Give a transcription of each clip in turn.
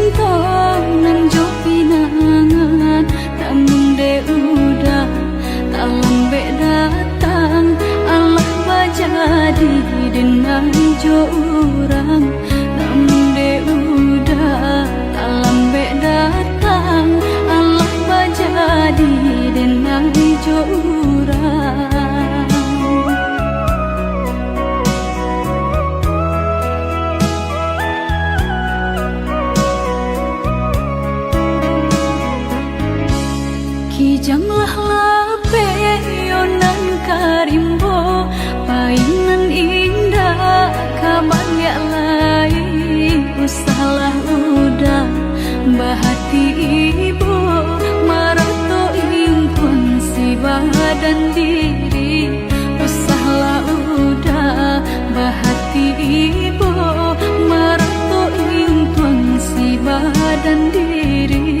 cinta nan jo pinangan, namun de udah tak lambe datang. Allah bajadi dengan jo orang, namun de udah tak lambe datang. Allah bajadi dengan jo orang. Kijanglah lape yonan karimbo, painan indah kaban ya lain. Usahlah udah bahati ibu, marato impun si badan diri. Usahlah udah bahati ibu, marato impun si badan diri.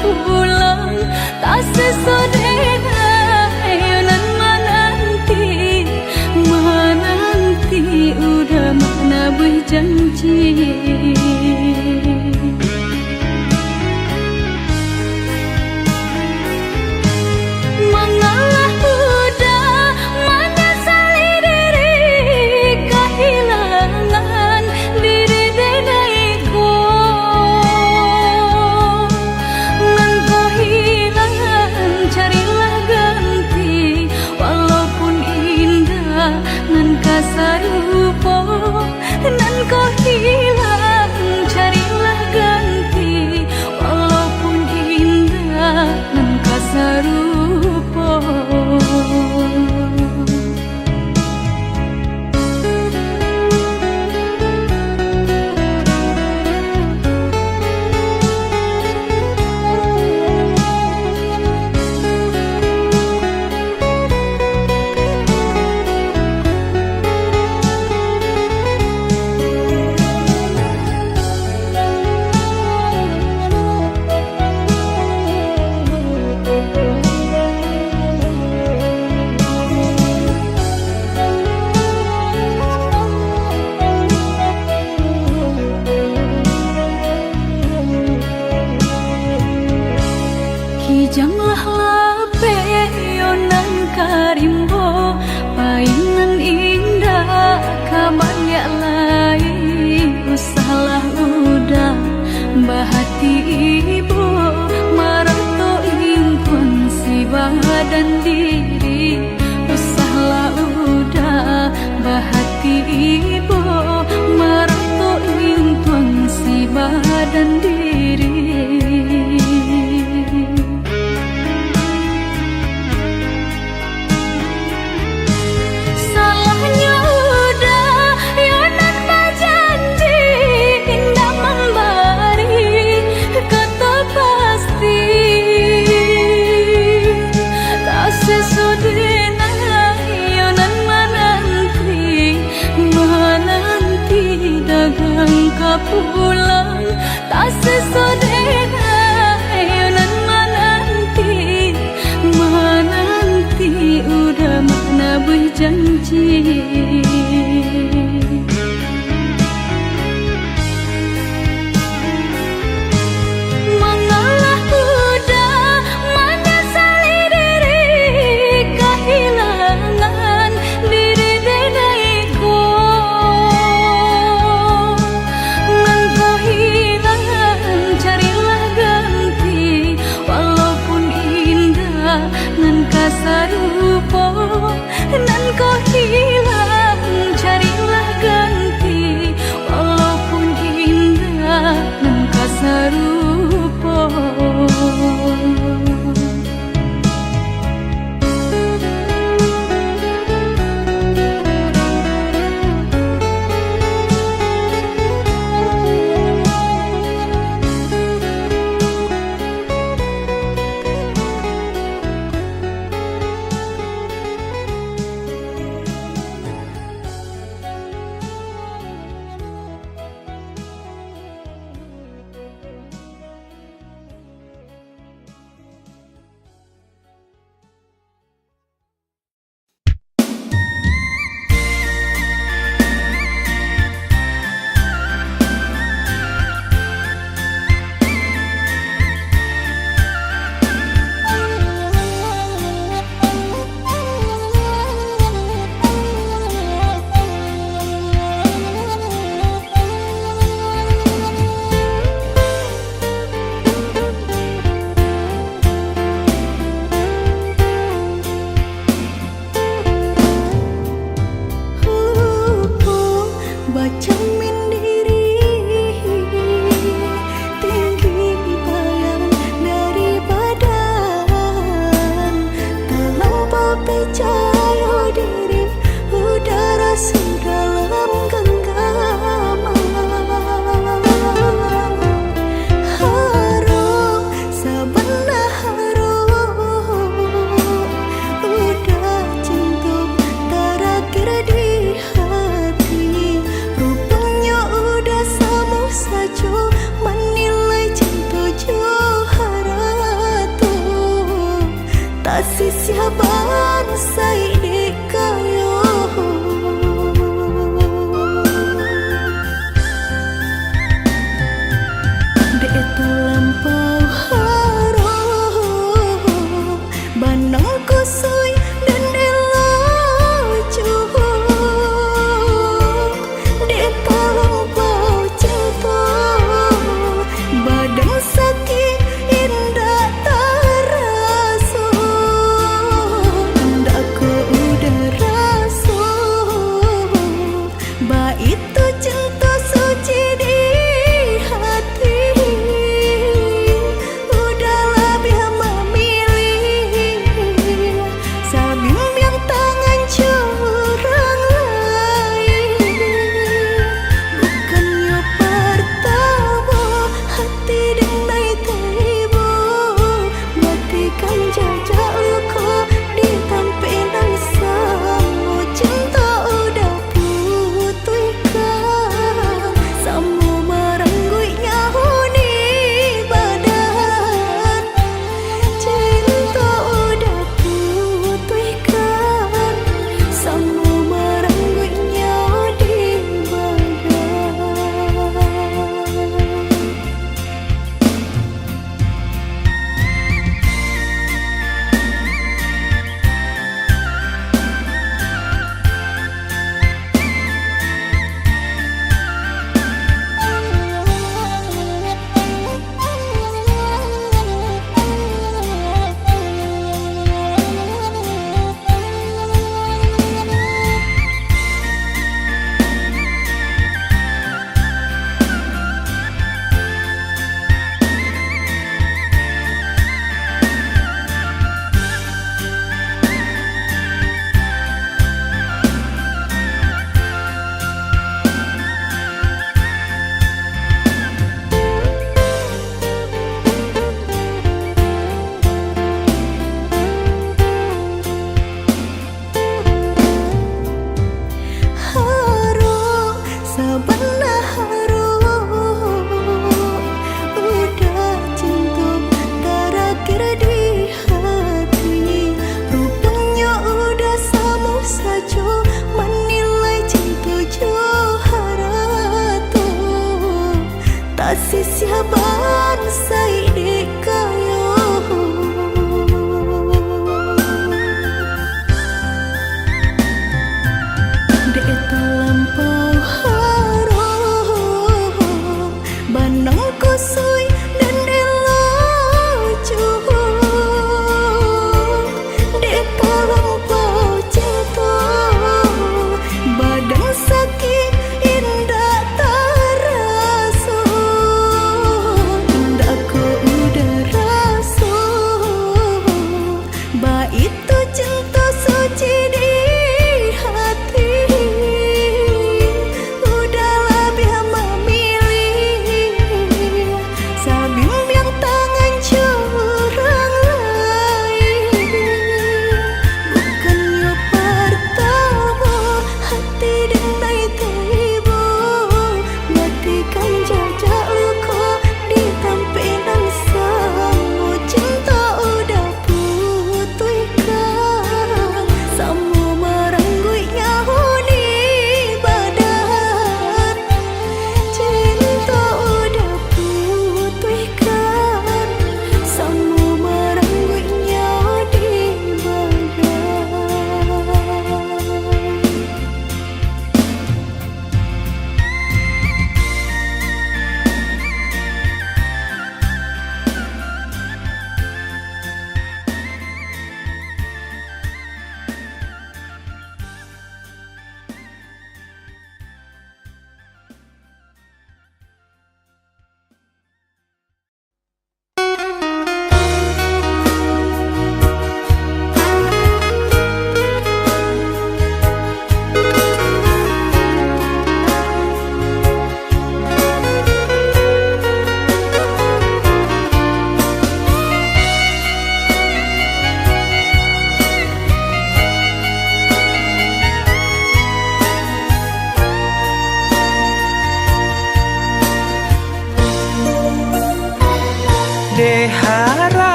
Pulang tak sesodena yonan menanti udah mana berjanji. Mengalah udah menyesali diri, kehilangan diri denaiku. Carilah ganti, walaupun indah nan kasarupo, nan kau hilang. Carilah ganti, walaupun indah nan kasarupo. Kijanglah lape yonan karimbo, painan indah kaban ya lain. Usahlah udah bahati ibu, marato impun si badan diri. Usahlah udah bahati ibu, marato impun si badan diri. Pulang tak sesodena yonan menanti udah mana berjanji. Mengalah udah menyesali diri, kehilangan diri denaiku. Carilah ganti, walaupun indah nan kasarupo, nan kau hilang. siapa say di kayo de itu lampau harum banang kusui dan dilucu de lampau cinta badan sakit indah terasa hendak ku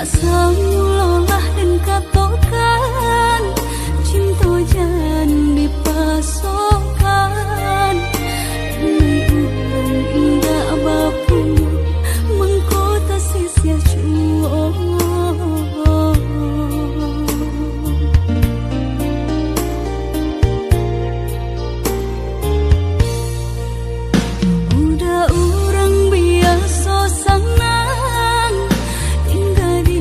samulolah dan katokan cinta jan dipasokan nai urang indah bapu mengkota sisia cuo udah urang biasa sanang tinggal di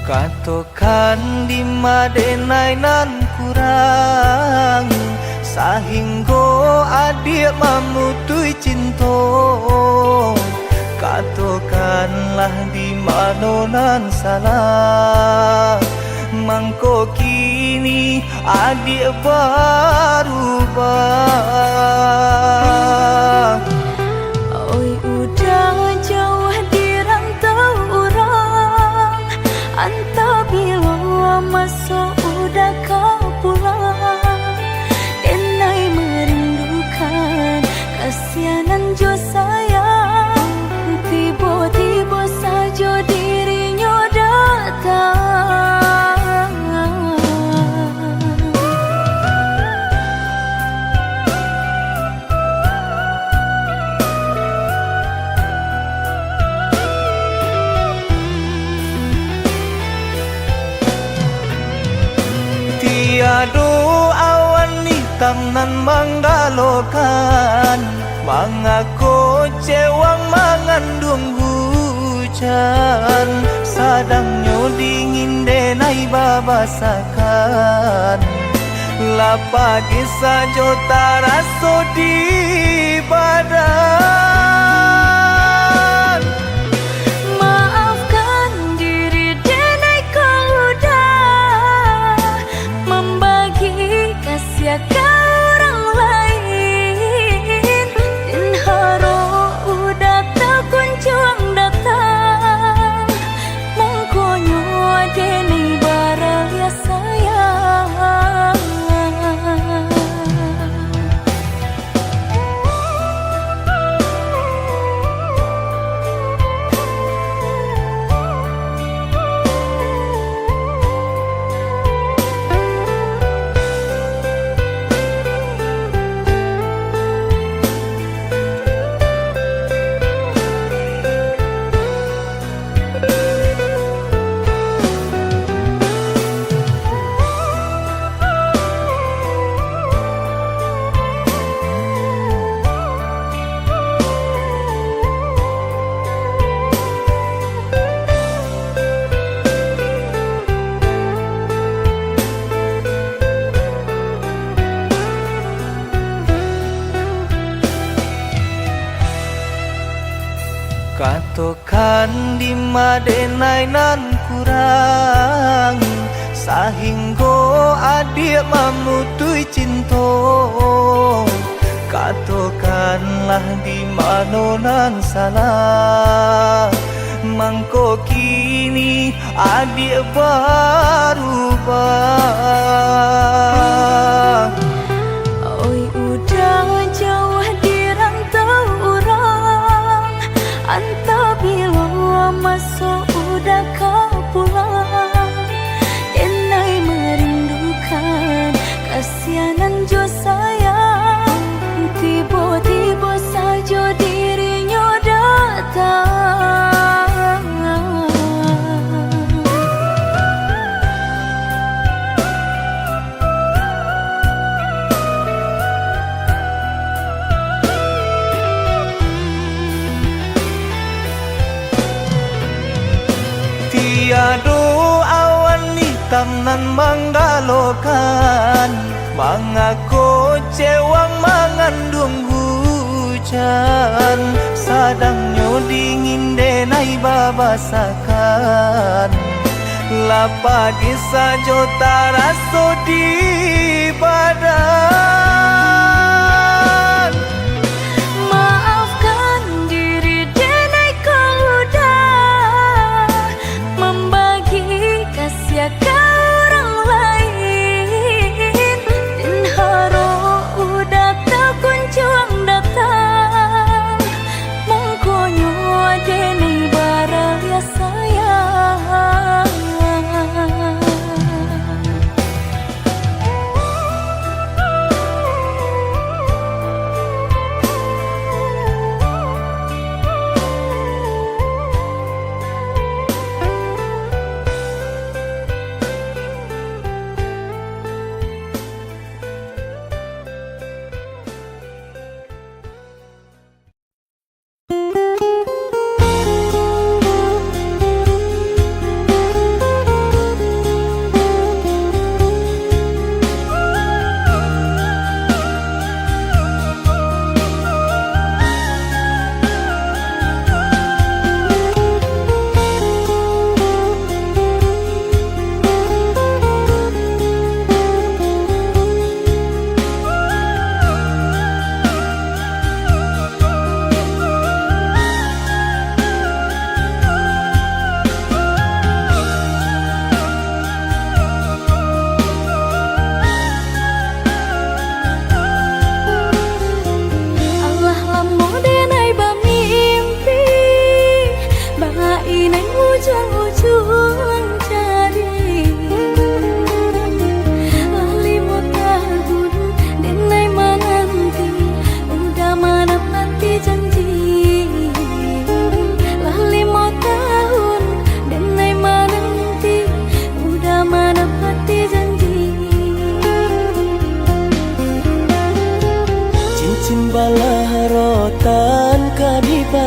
Katokan di madenai nan kurang sahingga adik mamutui cinta. Katokanlah di mana nan salah, mangko kini adik berubah. Oi udah jauh di rantau orang, entah bila masa udah kau pulang. Denai merindukan kasihanan jo sayang, tiba-tiba saja dirinya datang. Tiada awan hitam nan menggalokan, mengaku cewang mengandung hujan. Sadangnya dingin denai babasakan, lapagi saja taraso di badan. Maafkan diri denai kau udah membagi kasih ke orang lain, dan haro udah tak kunjung datang. Mongkonyo denai baraya sayang. Katokan di madenai nan kurang sahingga adik mamutui cinta. Katokanlah di mana nan salah, mangko kini adik berubah. Oi udah jauh di rantau orang, entah bila masa udah kau pulang. Denai merindukan kasihanan jo sayang, tiba-tiba saja dirinya datang. Tiada awan hitam nan menggalokan, mengaku cewang mengandung hujan. Sadangnya dingin denai babasakan, lapagi saja taraso di badan. Maafkan diri denai kau udah membagi kasih ke orang lain, dan haro udah tak kunjung datang. Mongkonyo denai baraya sayang.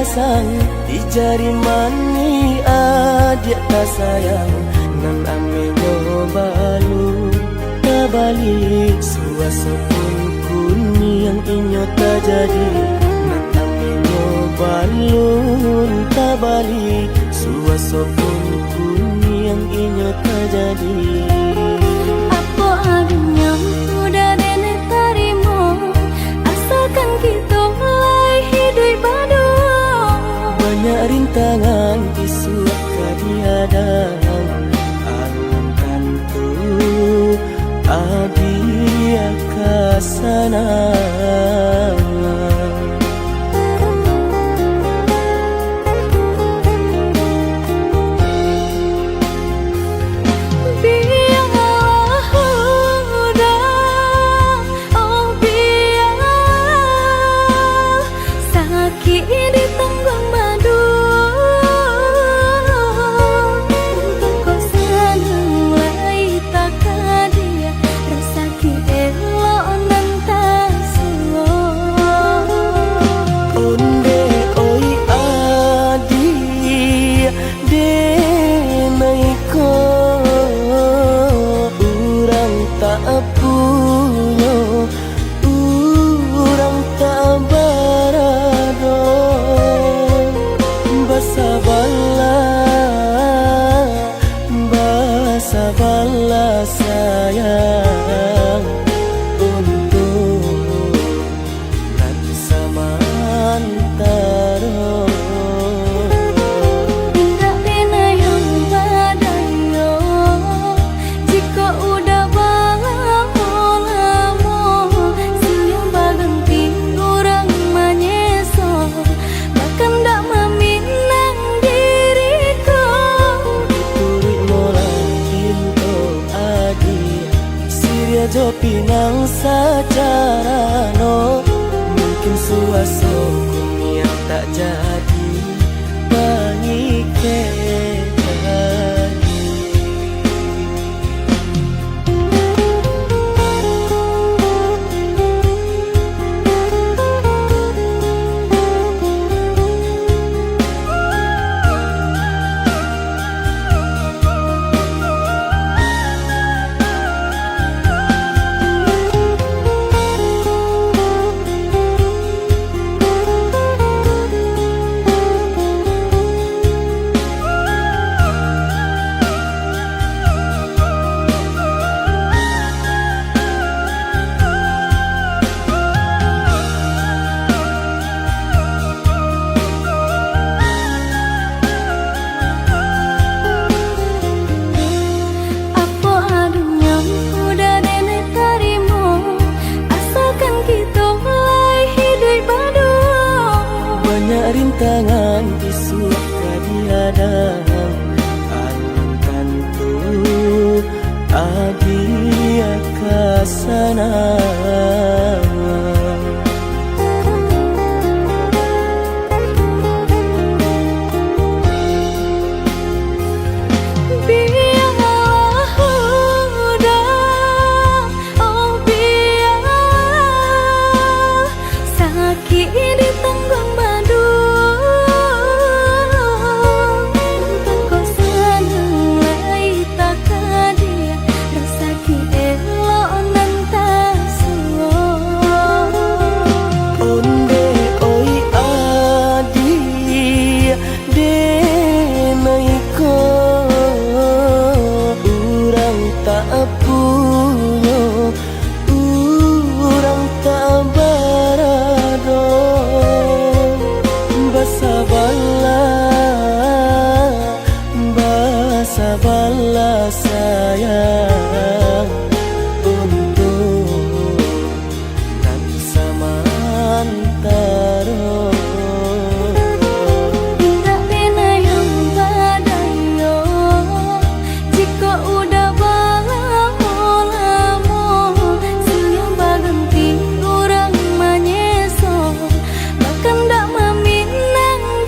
sang di jari mani adik tak sayang nan ame nyobalu tabali suasa pun kuni yang inyo tak jadi nan ame nyobalu tabali suasa pun kuni yang inyo tak jadi. Apa adanya udah nenek tarimo asalkan kita mulai hidup baru. Banyak rintangan isu kadiadang alam tentu adia kasana. Sabarlah sayang untuk nanti samantara. Tidak pernah yang badayo jika udah lamo siang berganti orang menyeso bahkan tak meminang diriku. Turik mola Siria jo pinang secara no mungkin suaso yang tak jadi mengikat. Rintangan isu kadiadang alam tentu adia kasana. Sabarlah sayang untuk nanti samantara. Tidak pernah yang badayo jika udah lamo siang berganti orang menyeso bahkan tak meminang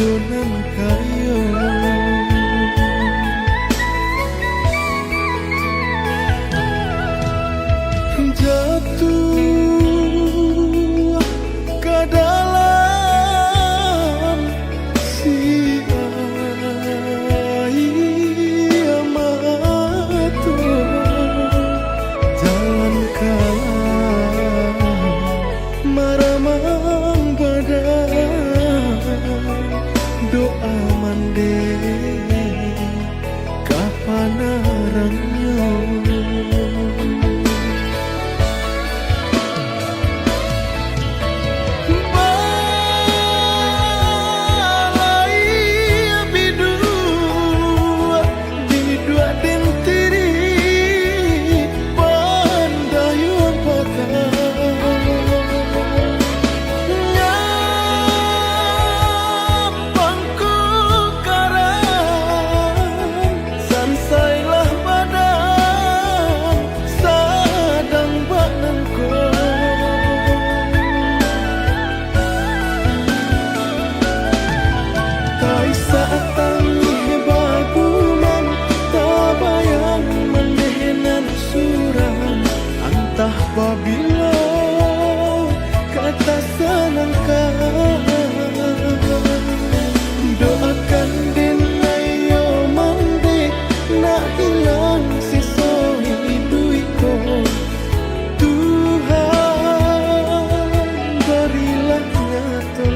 donan kayo jatuh ke dalam si air mata jalan kalah maramang badan doa mande kapanarangnya apabila kata senangkan doakan dinayo mandi nak hilang sisa hidupku Tuhan berilah nyata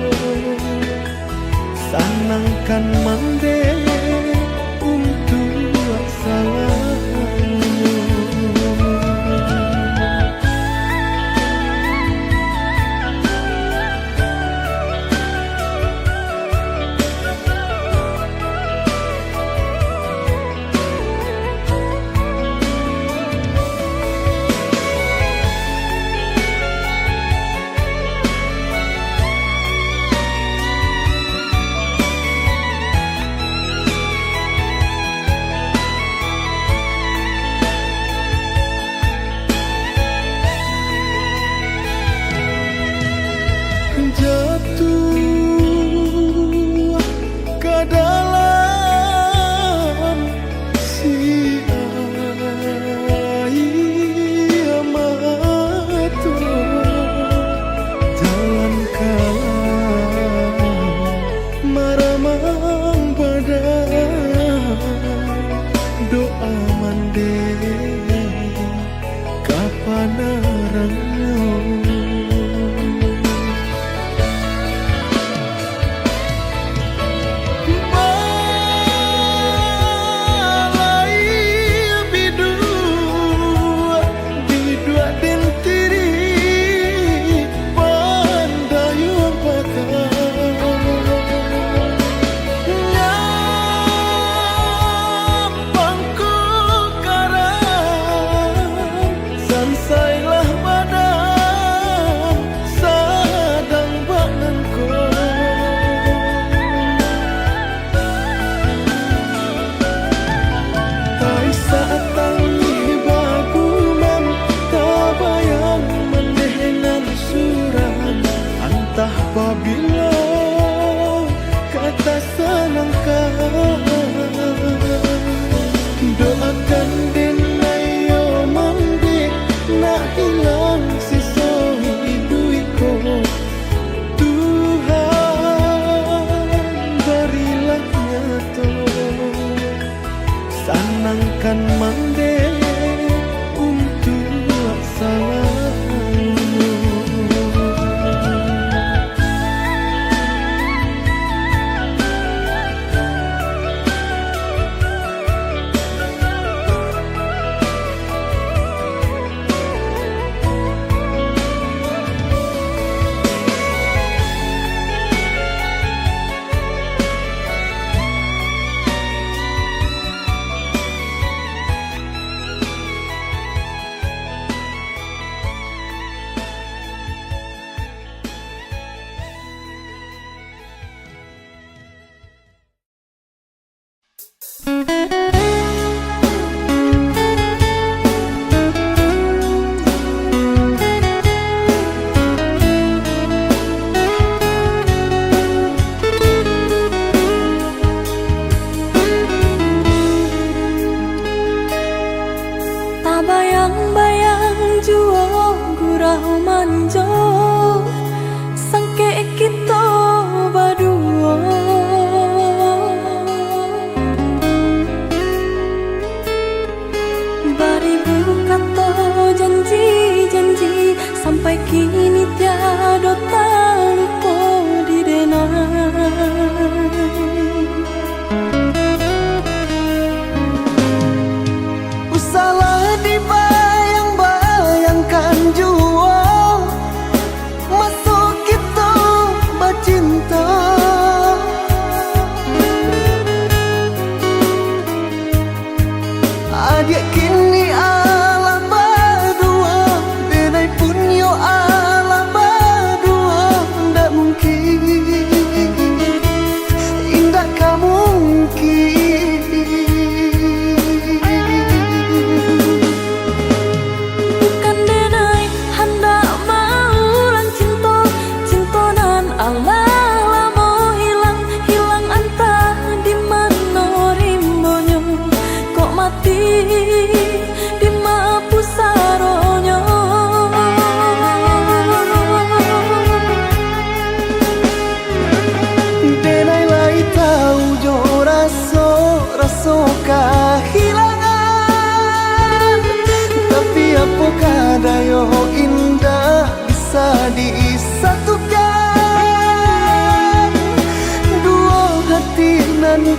sanangkan mandi untuk salahmu.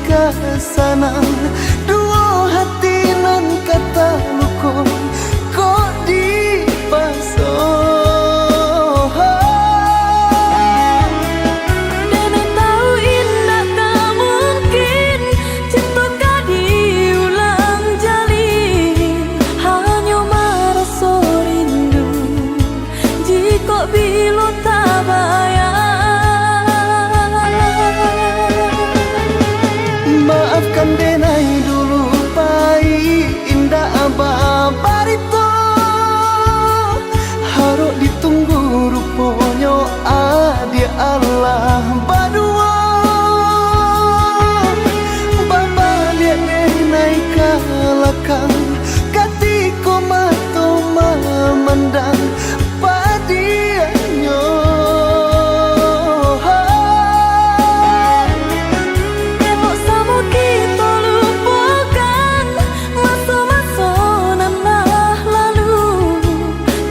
ka sanang dua hati nan kata luko kok di paso Nenek tahu indah tak mungkin cinta kau diulang jalin, hanya merasa rindu jika bila tak bayar. maafkan denai dulu pai indah abah barito harus ditunggu rupanya adia Allah badua baba lihat denai kalakang katiko mato memandang padianyo Elok sama kita lupakan masa-masa nan dah lalu,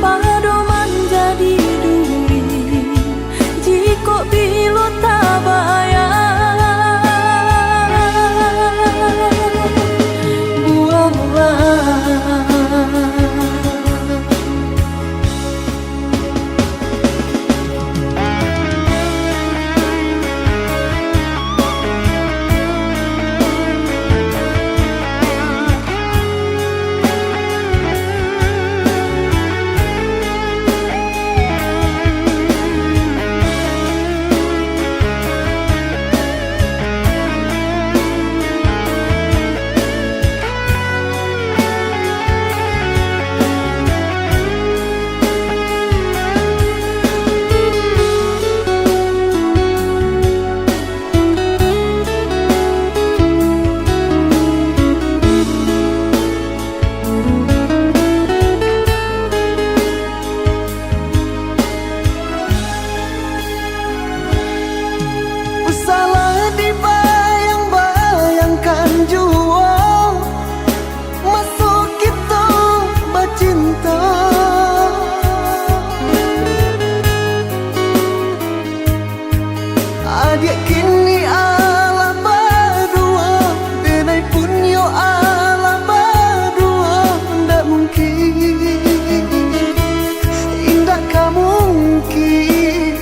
pada menjadi duri jika bila tak bayar. Buanglah salah dibayang-bayangkan jua masuk kita bercinta adik kini ala berdua denai punyo ala berdua ndak mungkin indah kamu mungkin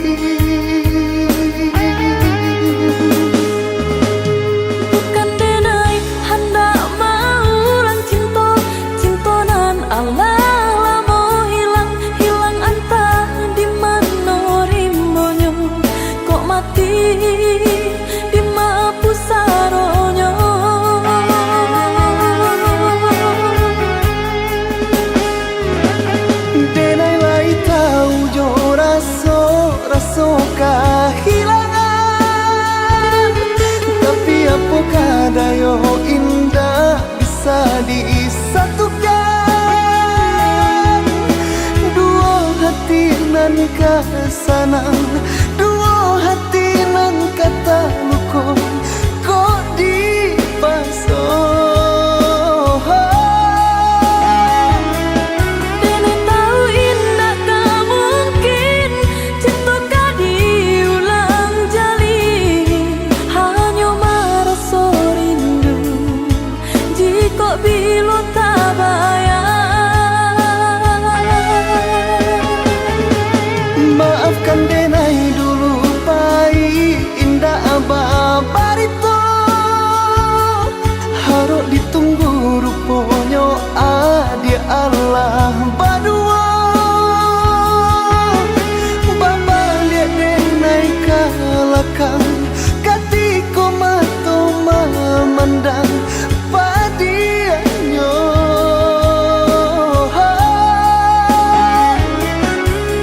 bukan denai hendak maulang cinta, cinta nan Allah lamo hilang, hilang antah di mana rimbonyo kok mati di ma pusaronyo. denai lai tahu jo raso kehilangan tapi apakah dayo indah bisa disatukan dua hati nan kesanang dua hati nan kata luko kok di paso Nenek tahu indah tak mungkin cinta kau diulang jalin, hanya merasa rindu jika bila tak bayar. maafkan denai dulu pai indah abah barito harus ditunggu rupanya adia Allah badua baba lihat denai kalakang katiko mato memandang padianyo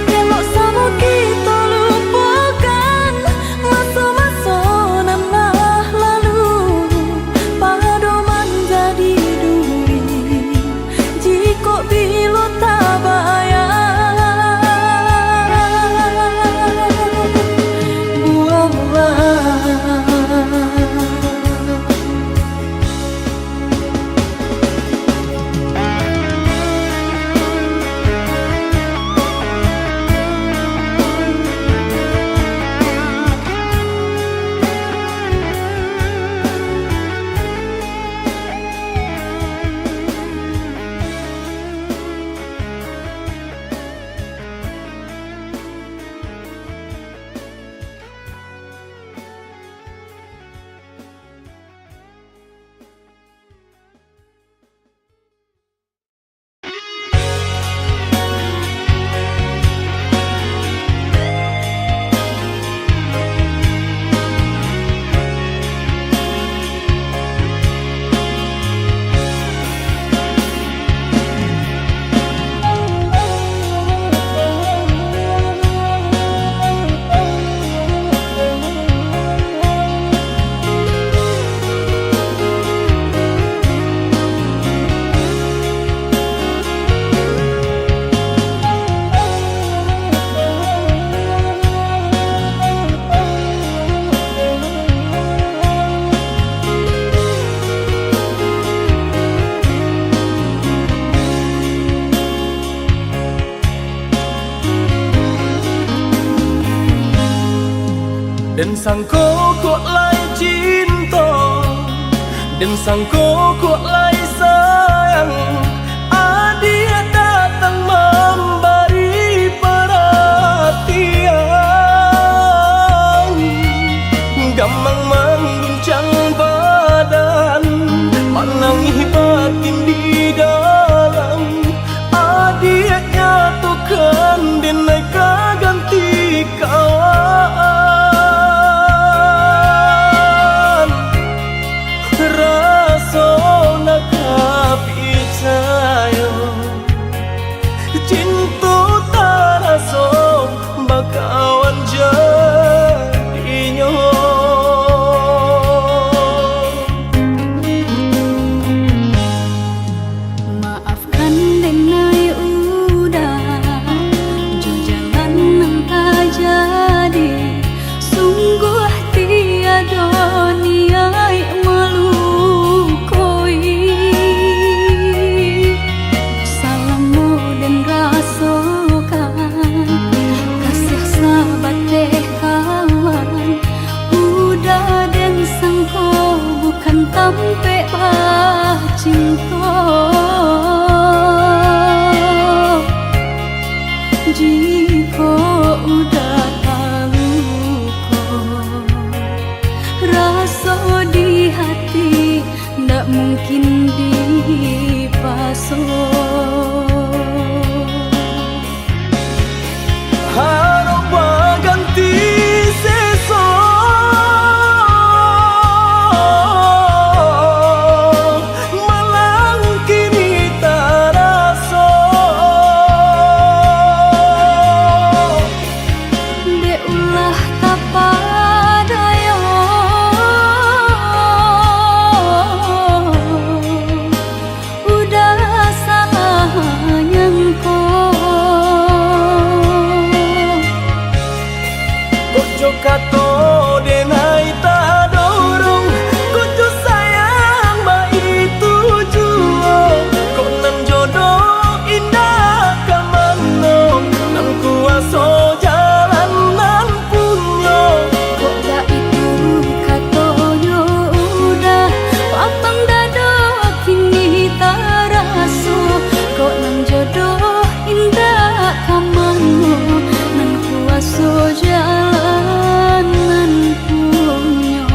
Elok sama kita lupakan masa-masa nan dah sangko kok lai cinta, dan sangko kok lai sayang. Dia datang memberi perhatian, gamang mengguncang badan, menangis batin di dalam. Dia nyatukan denai ganti kawan, rasa nak percaya cinta tak rasa bakawan jadinya. Maafkan denai udah jo jalan nang tak jadi, sungguh tiada niat melukoi. Salahmu dan rasakan kasih sahabat deh kawan, udah dan sangko bukan tampe bah cinta. Jika udah tahu kok rasa di hati ndak mungkin dipasok. Harap ganti seso, malang kini tak rasa. Dek ulah tak padaya, udah salah nyangko. Kojo kato denai tak dorong, kojo sayang ba itu jua. Kok nan jodoh indah kamano, nan kuaso jalan nan punyo. Kok dah itu katonyo udah papang dado kini tak raso. Kok nang jodoh indah kamano, nang kuaso jalan nan punyo.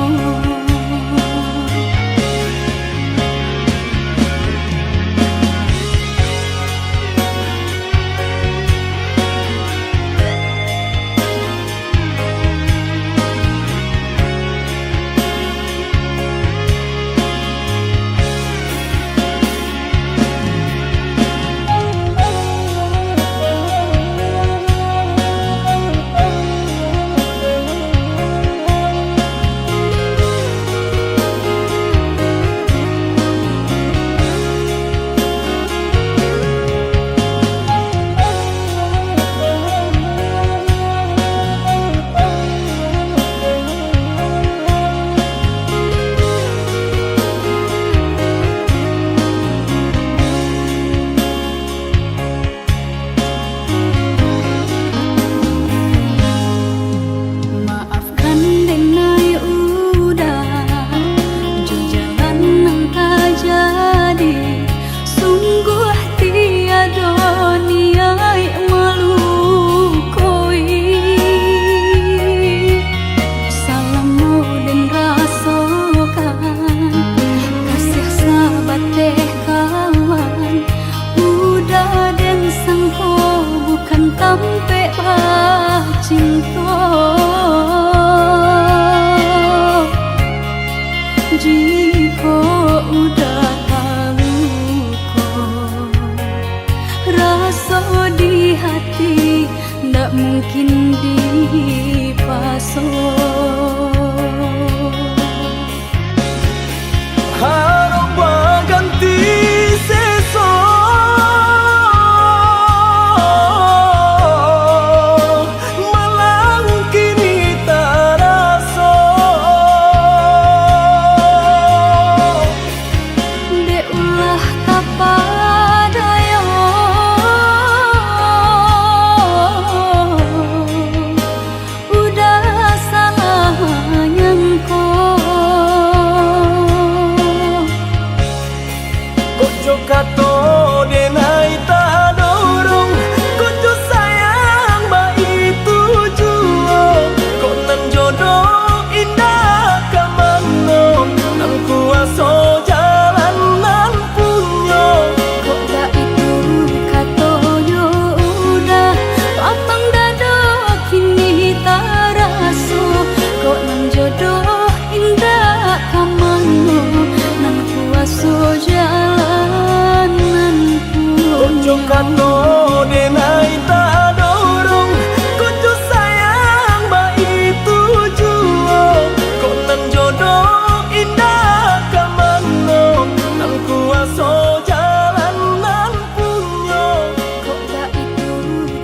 Maafkan denai udah jo jalan nang tak jadi, sungguh tiada niat melukoi. Salahmu dan rasakan kasih sahabat deh kawan, udah dan sangko bukan tampe bah cinta. Jika udah tahu kok rasa di hati ndak mungkin dipasok. Harap ganti seso, malang kini tak rasa. Dek ulah tak padaya, udah salah kato denai tak dorong kucu sayang ba itu juo kok nan jodoh indah kamano nang kuaso jalan nan punyo kok dah itu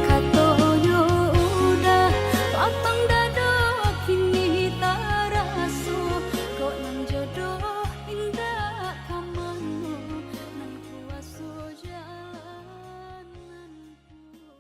katonyo udah patang dado kini tak raso kok nang jodoh indah kamano nang kuaso jalan nan punyo.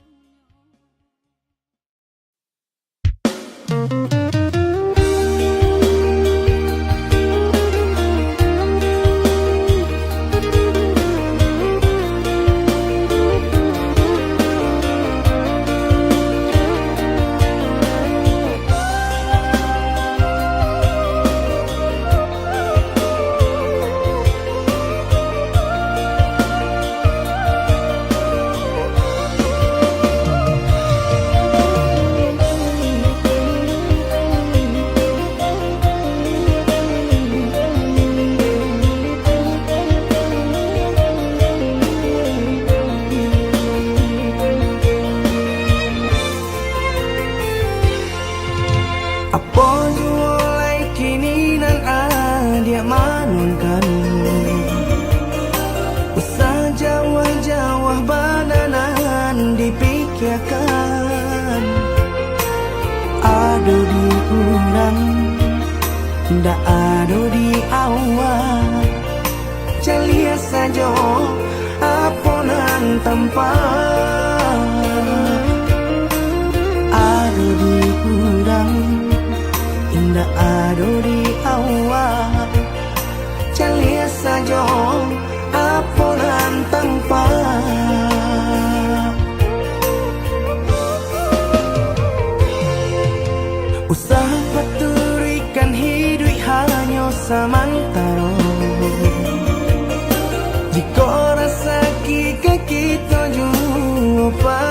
Apa mulai kini nan adia manunkan usah jawah-jawah bananan dipikirkan ado di urang ndak ado di awal celia saja apa nan tempat ado di urang indah ado di awal celia saja apa nan tempat usah paturikan hidup hanya samantara jika rasa kita jumpa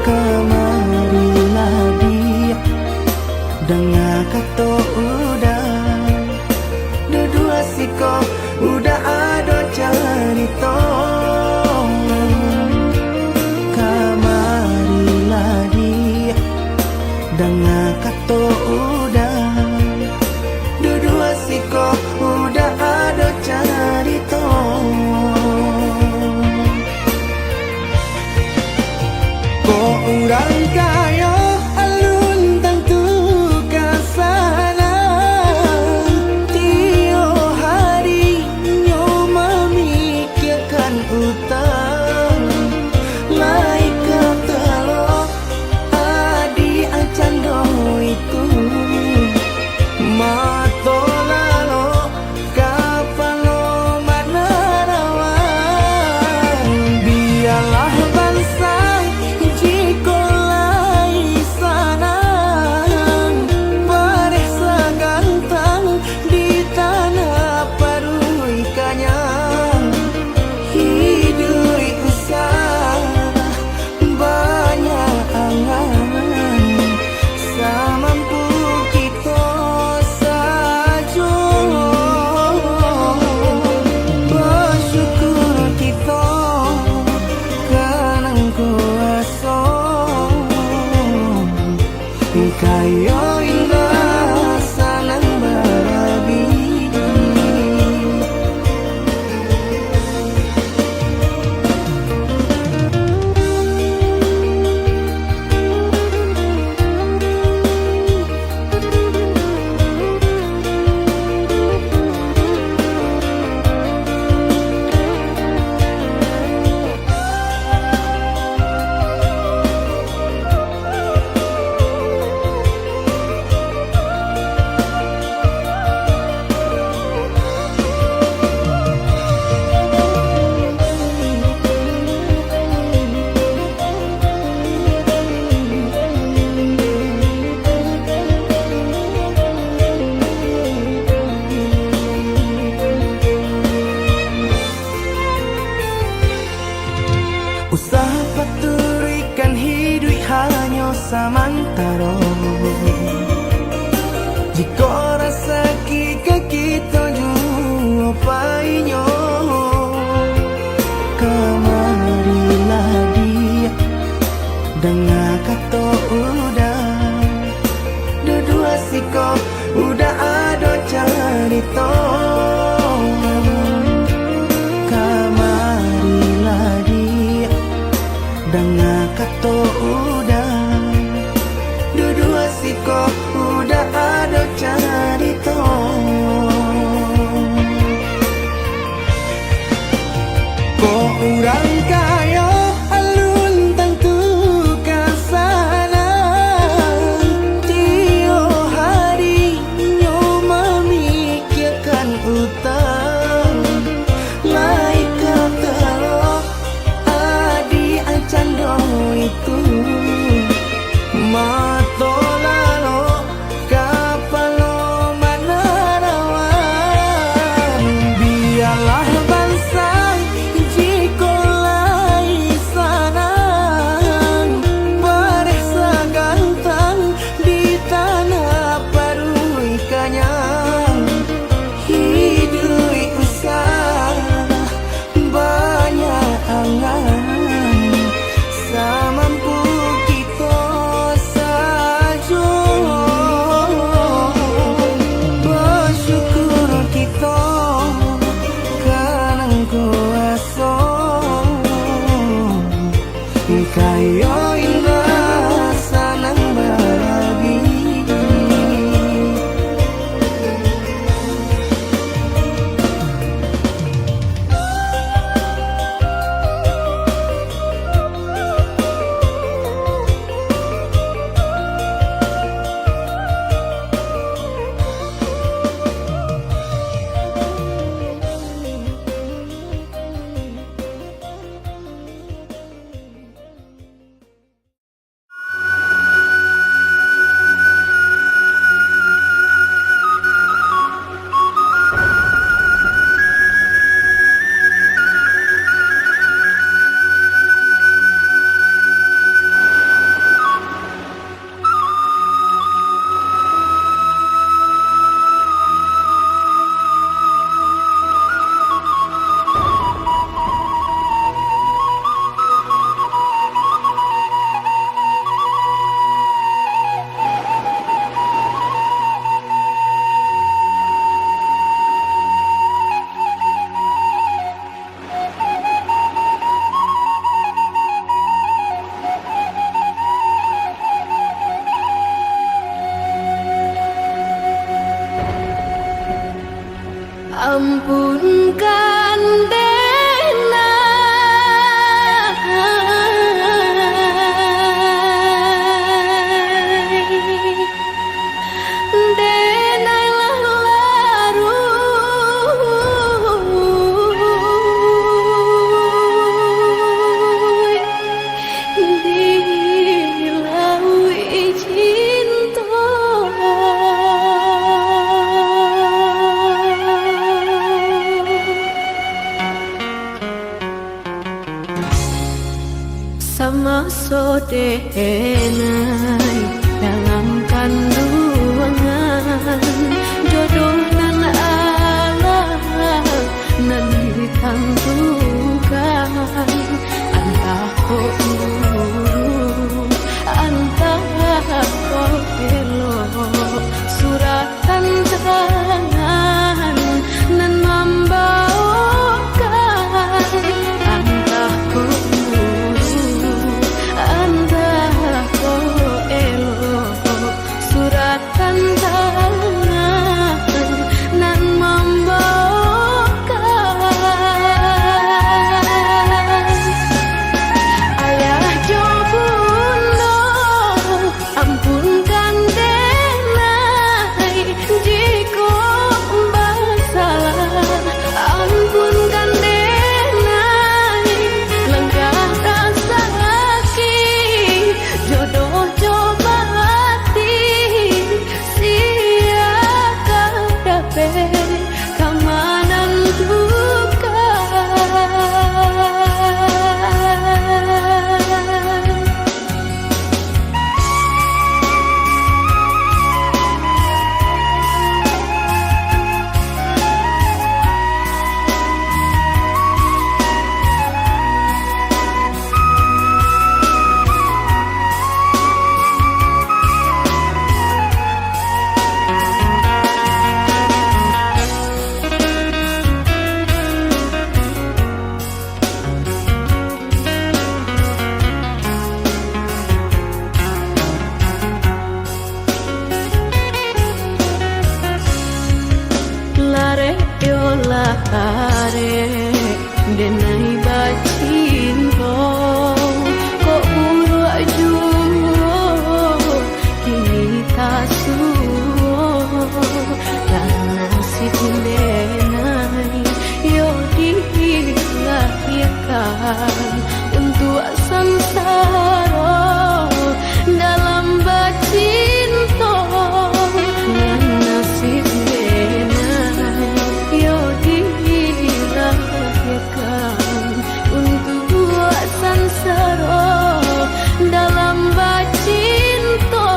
kamarilah dia dengan kata udah dua siko udah ada cerita kamarilah dia dengan kata udah dua siko udah ada cerita kok urang kaya alun tentu kasana tio hari nyo memikirkan utang laika telo adi acan do itu siko udah ada cerita kamarilah dia dengan kata udah dua siko udah ada cerita kok orang kaya alun tentu kasana tio hari nyo memikirkan utang lain kata lo adi ancando itu mato lalo kapalo manarawan biarlah bangsa jiko lai sana beresa gantang di tanah parui kanyang hidui usah banyak angan samampu kita saja bersyukur kita kanang kuasa kaya indah sanang bagi ampunkan Dena Dena laru dilaui cinta arek denai bacinto kok uruk juo kini tasuo lan nasib denai yo dilahirkan untuk samsara dalam bacinto lan nasib denai yo dilahirkan untuk samsara dalam bacinto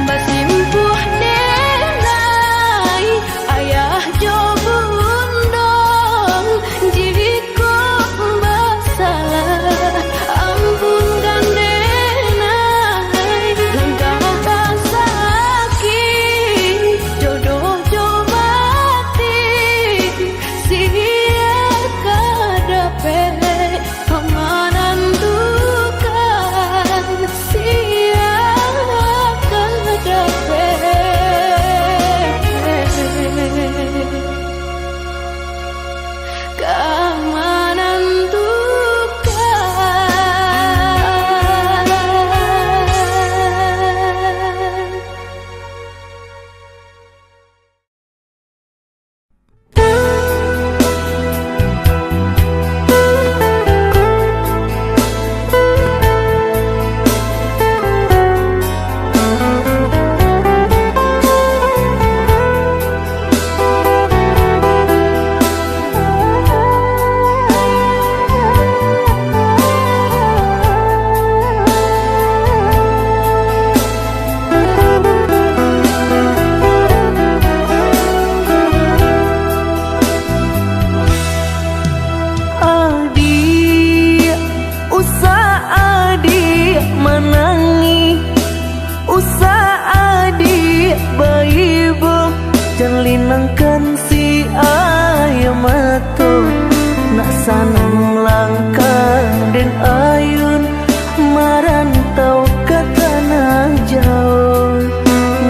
basimpuh denai ayah jo bundong jiwiku basalah ampunkan denai langkah sakit jodoh jo mati sia kadape pemanan duka sia kadape keamanan duka. Adik, usah adik menangi, usah adik baibo, jangan linangkan si ayam matu, nak sanang langkah dan ayun, marantau ke tanah jauh,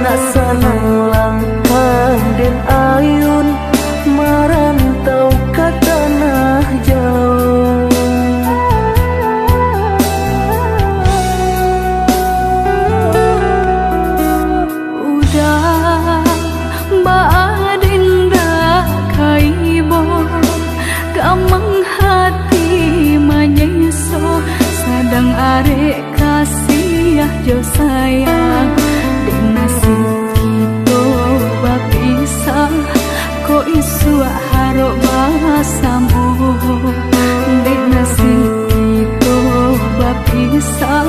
nak sanang langkah dan ayun, marantau ke tanah jauh. Udah baadinda kaibo gamang hati manyeso sadang arek kasih jo sayang den nasib kito bapisah ko isu harok bahasamu den nasib kito bapisah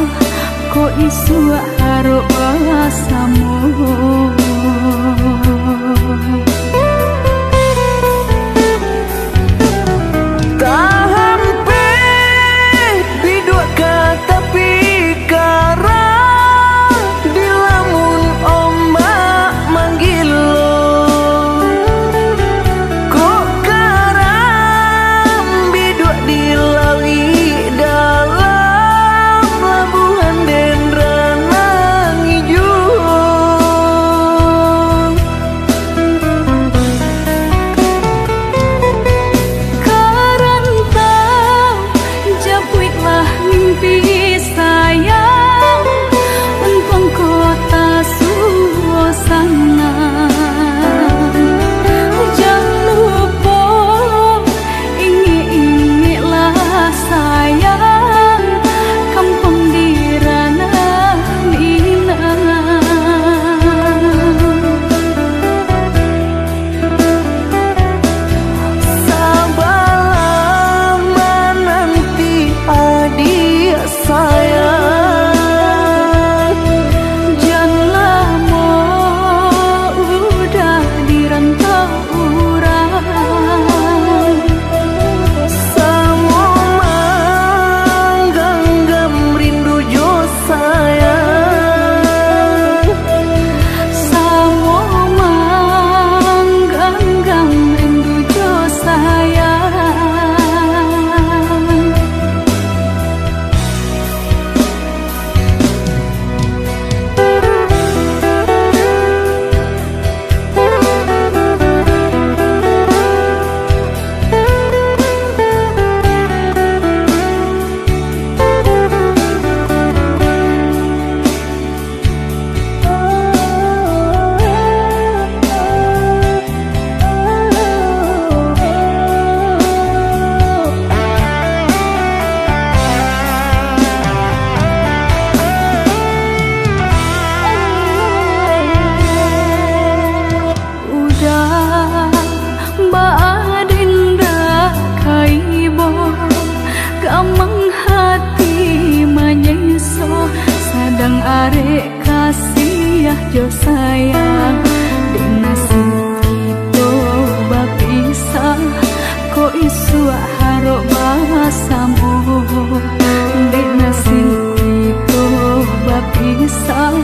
ko isu harok bahasamu. arek kasih jo sayang. Dek nasib kita bapisah, ko isu harok bahasamu. Dek nasib kita bapisah,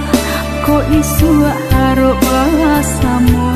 ko isu harok bahasamu.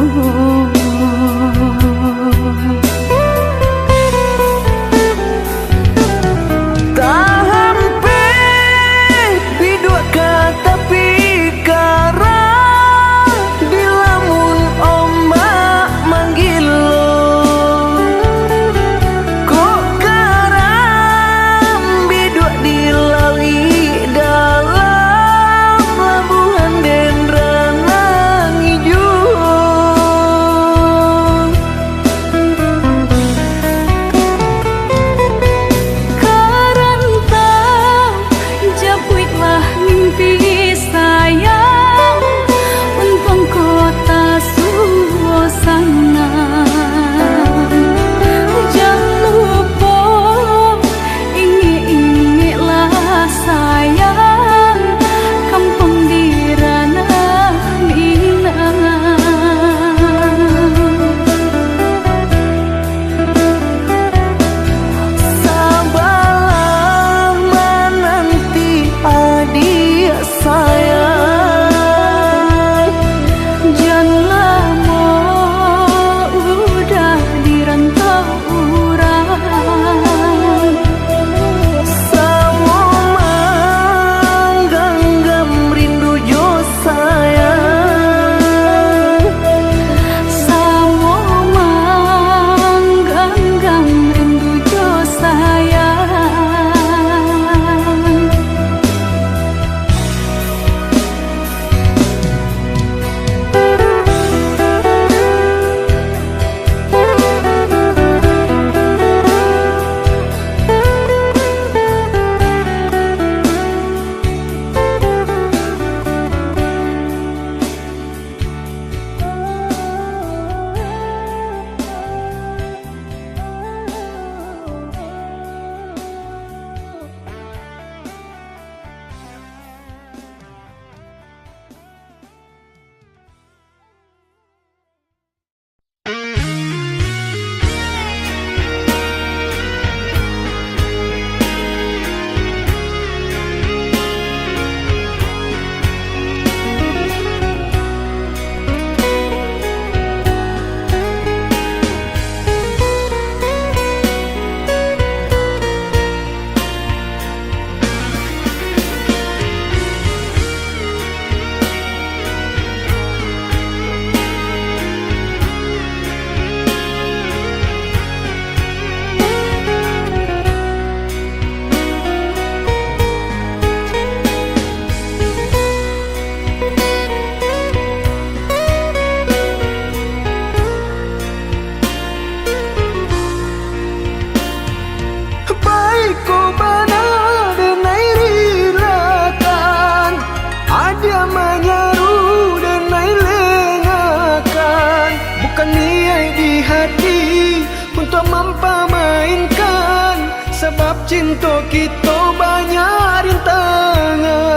Cinta kita banyak rintangan.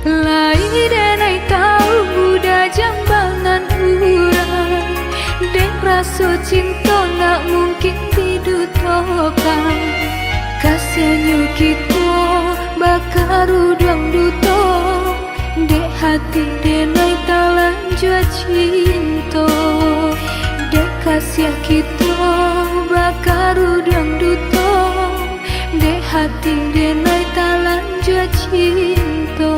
Lai denai tahu muda jambangan urang, dek rasa cinta nak mungkin didutokan. Kasihnya kita bakar udang duto, dek hati denai talan jua cinta. Dek kasih kita bakar udang duto, dek hati denai talan jua cinta.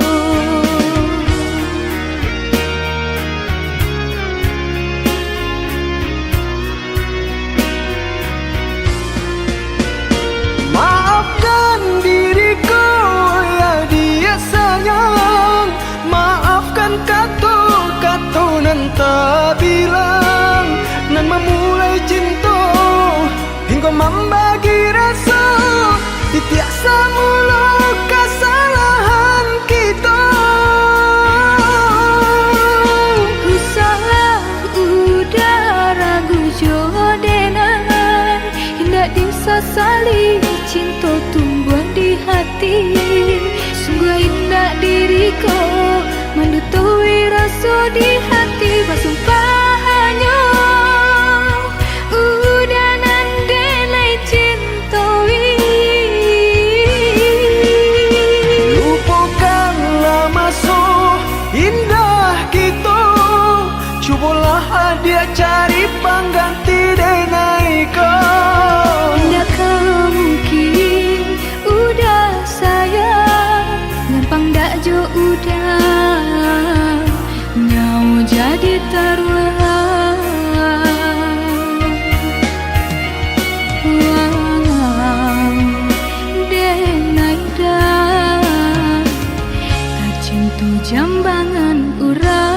Maafkan diriku ya dia sayang, maafkan kata-kata nan tak bilang, nan memulai cinta hingga membagi rasa. Tiada mulu kesalahan kita disesali, cinta tumbuh di hati. Sungguh indah diriku mendutui rasa di hati. Bersumpah hanya udah nandelai cintoi. Lupakanlah masa indah kita, cubalah dia cari pengganti denai kau. Tidakkah mungkin udah sayang, gampang dak jo udah nyau jadi taruhan. Wow, denai dah tercintu jambangan urang.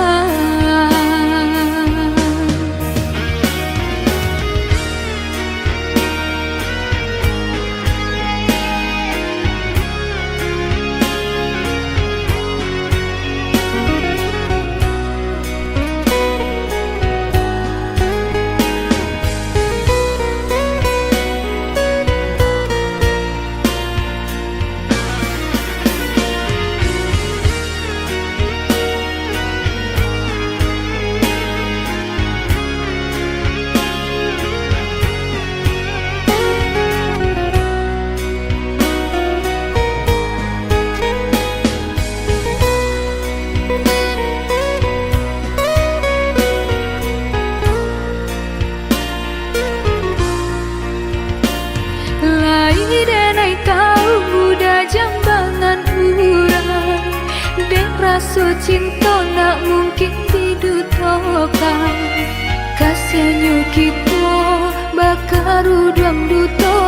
Jambangan urang, dek rasa cinta nak mungkin didutokan. Kasihannya kita bakar udang duto,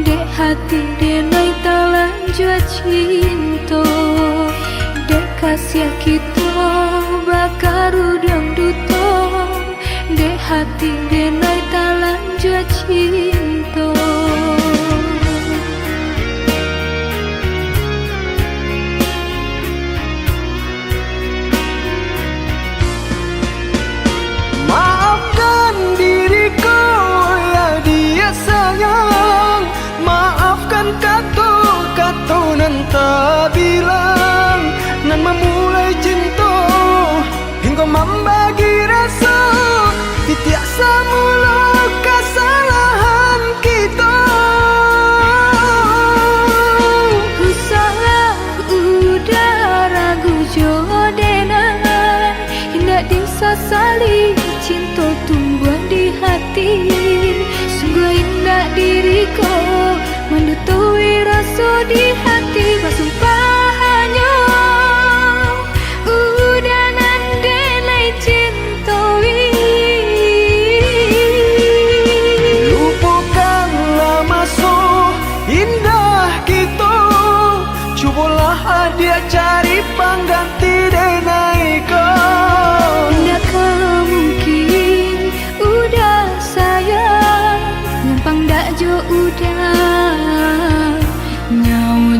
dek hati denai talan jua cinta. Dek kasihan kita bakar udang duto, dek hati denai talan jua cinta. Maafkan diriku ya dia sayang, maafkan kata-kata nan tak bilang, nan memulai cinta hingga membagi rasa. Tiap semula kesalahan kita. Ku salah udah ragu jodenai, hendak disesali, cinta tumbuh di hati. Sungguh indah diriku mendutui rasa di hati. Bersumpah hanya udah nandelai cintoi. Lupakanlah masa indah kita, cubalah dia cari pengganti denai kau. Tidakkah mungkin udah sayang, gampang dak jo udah nyau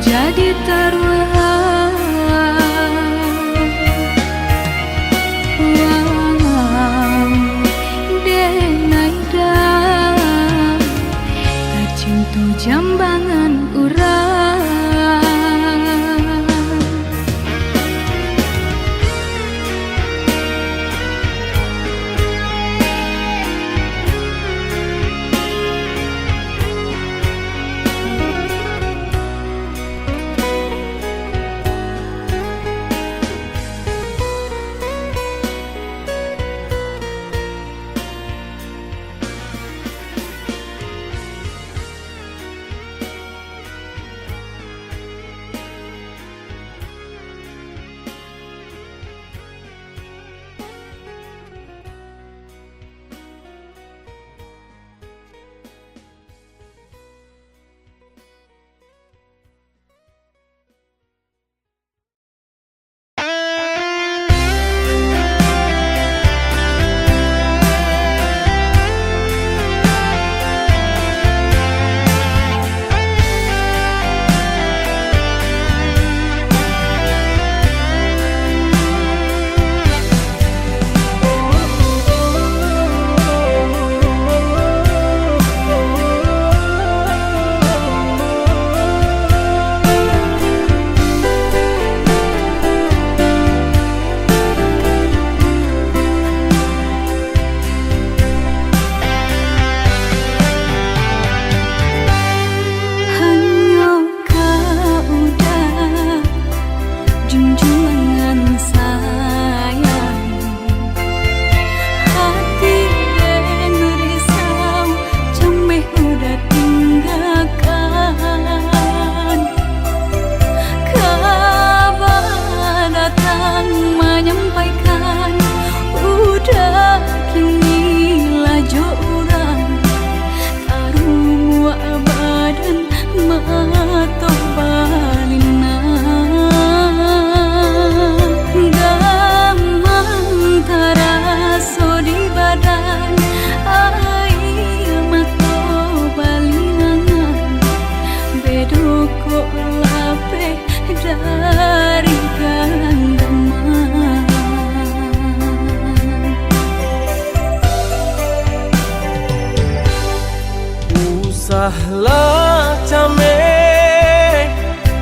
Lah came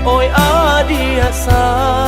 oi adi asa